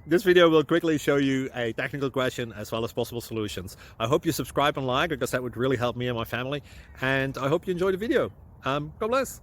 This video will quickly show you a technical question as well as possible solutions. I hope you subscribe and like, because that would really help me and my family. And I hope you enjoy the video. God bless.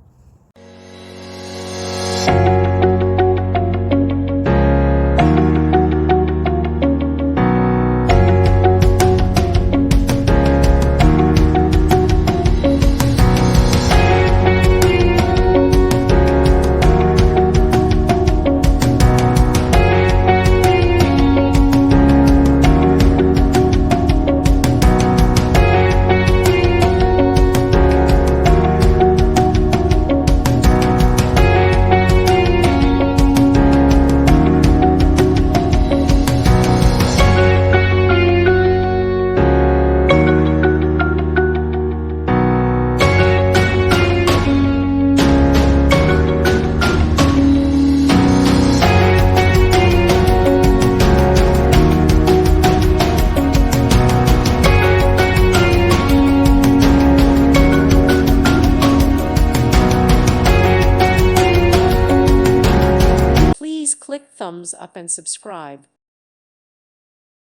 Please click thumbs up and subscribe.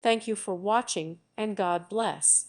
Thank you for watching, and God bless.